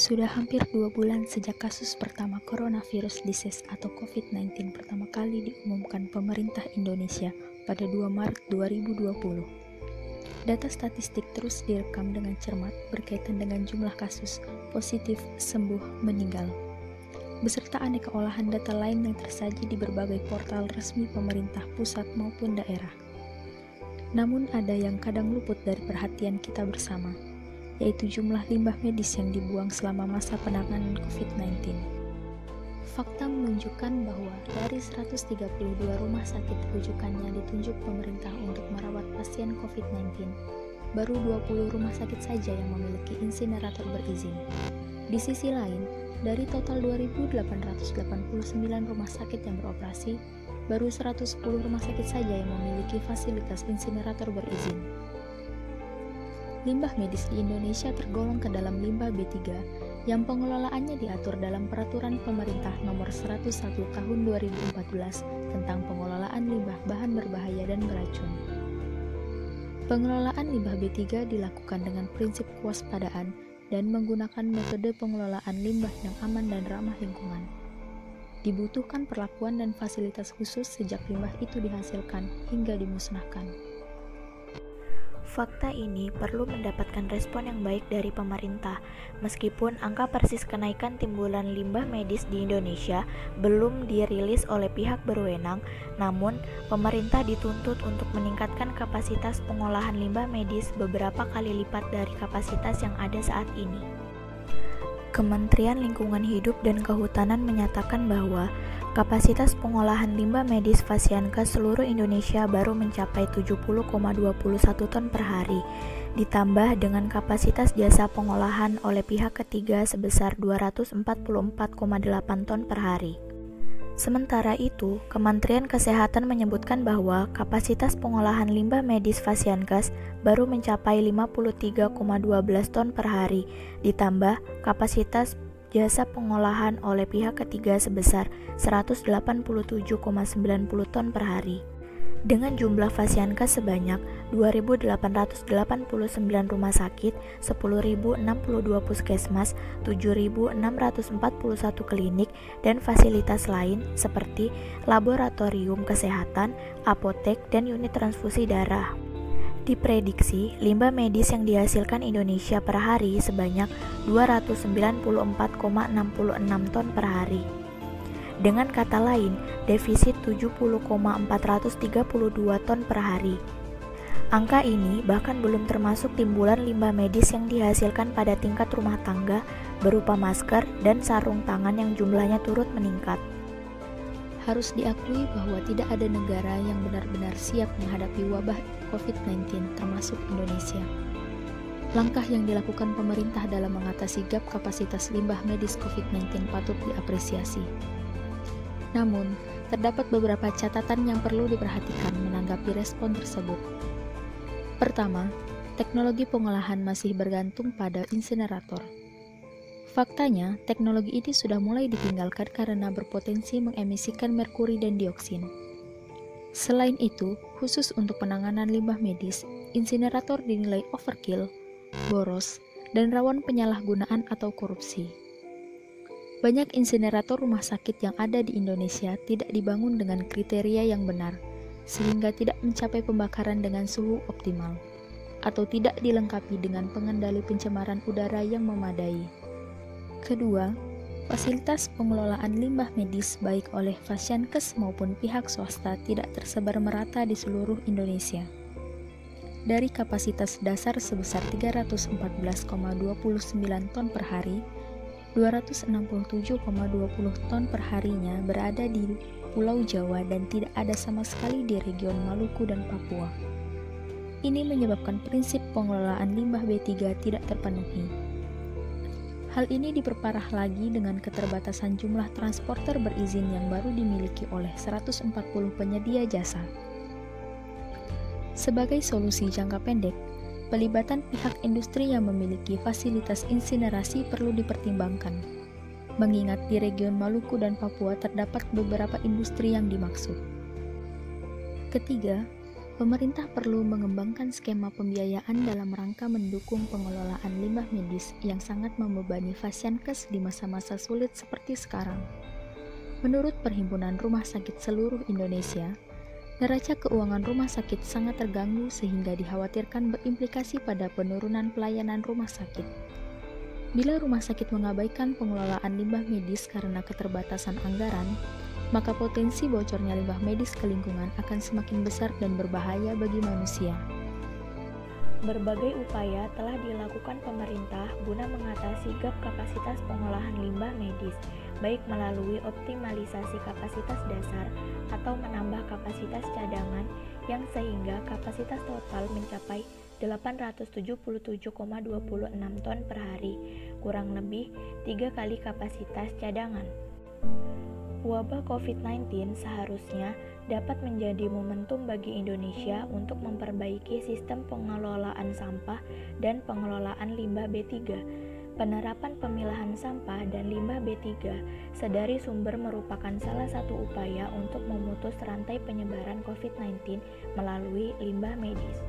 Sudah hampir 2 bulan sejak kasus pertama coronavirus disease atau COVID-19 pertama kali diumumkan pemerintah Indonesia pada 2 Maret 2020. Data statistik terus direkam dengan cermat berkaitan dengan jumlah kasus positif, sembuh, meninggal, beserta aneka olahan data lain yang tersaji di berbagai portal resmi pemerintah pusat maupun daerah. Namun ada yang kadang luput dari perhatian kita bersama, yaitu jumlah limbah medis yang dibuang selama masa penanganan COVID-19. Fakta menunjukkan bahwa dari 132 rumah sakit rujukannya ditunjuk pemerintah untuk merawat pasien COVID-19, baru 20 rumah sakit saja yang memiliki insinerator berizin. Di sisi lain, dari total 2.889 rumah sakit yang beroperasi, baru 110 rumah sakit saja yang memiliki fasilitas insinerator berizin. Limbah medis di Indonesia tergolong ke dalam limbah B3 yang pengelolaannya diatur dalam Peraturan Pemerintah Nomor 101 Tahun 2014 tentang pengelolaan limbah bahan berbahaya dan beracun. Pengelolaan limbah B3 dilakukan dengan prinsip kewaspadaan dan menggunakan metode pengelolaan limbah yang aman dan ramah lingkungan. Dibutuhkan perlakuan dan fasilitas khusus sejak limbah itu dihasilkan hingga dimusnahkan. Fakta ini perlu mendapatkan respon yang baik dari pemerintah, meskipun angka persis kenaikan timbulan limbah medis di Indonesia belum dirilis oleh pihak berwenang, namun pemerintah dituntut untuk meningkatkan kapasitas pengolahan limbah medis beberapa kali lipat dari kapasitas yang ada saat ini. Kementerian Lingkungan Hidup dan Kehutanan menyatakan bahwa kapasitas pengolahan limbah medis Fasiankes seluruh Indonesia baru mencapai 70,21 ton per hari, ditambah dengan kapasitas jasa pengolahan oleh pihak ketiga sebesar 244,8 ton per hari. Sementara itu, Kementerian Kesehatan menyebutkan bahwa kapasitas pengolahan limbah medis Fasiankes baru mencapai 53,12 ton per hari, ditambah kapasitas jasa pengolahan oleh pihak ketiga sebesar 187,90 ton per hari. Dengan jumlah Fasiankes sebanyak 2.889 rumah sakit, 10.062 puskesmas, 7.641 klinik, dan fasilitas lain seperti laboratorium kesehatan, apotek, dan unit transfusi darah. Diprediksi, limbah medis yang dihasilkan Indonesia per hari sebanyak 294,66 ton per hari. Dengan kata lain, defisit 70,432 ton per hari. Angka ini bahkan belum termasuk timbulan limbah medis yang dihasilkan pada tingkat rumah tangga berupa masker dan sarung tangan yang jumlahnya turut meningkat. Harus diakui bahwa tidak ada negara yang benar-benar siap menghadapi wabah COVID-19 termasuk Indonesia. Langkah yang dilakukan pemerintah dalam mengatasi gap kapasitas limbah medis COVID-19 patut diapresiasi. Namun, terdapat beberapa catatan yang perlu diperhatikan menanggapi respon tersebut. Pertama, teknologi pengolahan masih bergantung pada insinerator. Faktanya, teknologi ini sudah mulai ditinggalkan karena berpotensi mengemisikan merkuri dan dioksin. Selain itu, khusus untuk penanganan limbah medis, insinerator dinilai overkill, boros, dan rawan penyalahgunaan atau korupsi. Banyak insinerator rumah sakit yang ada di Indonesia tidak dibangun dengan kriteria yang benar, sehingga tidak mencapai pembakaran dengan suhu optimal, atau tidak dilengkapi dengan pengendali pencemaran udara yang memadai. Kedua, fasilitas pengelolaan limbah medis baik oleh Fasiankes maupun pihak swasta tidak tersebar merata di seluruh Indonesia. Dari kapasitas dasar sebesar 314,29 ton per hari, 267,20 ton per harinya berada di Pulau Jawa dan tidak ada sama sekali di region Maluku dan Papua. Ini menyebabkan prinsip pengelolaan limbah B3 tidak terpenuhi. Hal ini diperparah lagi dengan keterbatasan jumlah transporter berizin yang baru dimiliki oleh 140 penyedia jasa. Sebagai solusi jangka pendek, pelibatan pihak industri yang memiliki fasilitas insinerasi perlu dipertimbangkan, mengingat di region Maluku dan Papua terdapat beberapa industri yang dimaksud. Ketiga, Pemerintah perlu mengembangkan skema pembiayaan dalam rangka mendukung pengelolaan limbah medis yang sangat membebani Fasiankes di masa-masa sulit seperti sekarang. Menurut Perhimpunan Rumah Sakit Seluruh Indonesia, neraca keuangan rumah sakit sangat terganggu sehingga dikhawatirkan berimplikasi pada penurunan pelayanan rumah sakit. Bila rumah sakit mengabaikan pengelolaan limbah medis karena keterbatasan anggaran, maka potensi bocornya limbah medis ke lingkungan akan semakin besar dan berbahaya bagi manusia. Berbagai upaya telah dilakukan pemerintah guna mengatasi gap kapasitas pengolahan limbah medis, baik melalui optimalisasi kapasitas dasar atau menambah kapasitas cadangan yang sehingga kapasitas total mencapai 877,26 ton per hari, kurang lebih 3 kali kapasitas cadangan. Wabah COVID-19 seharusnya dapat menjadi momentum bagi Indonesia untuk memperbaiki sistem pengelolaan sampah dan pengelolaan limbah B3. Penerapan pemilahan sampah dan limbah B3 sedari sumber merupakan salah satu upaya untuk memutus rantai penyebaran COVID-19 melalui limbah medis.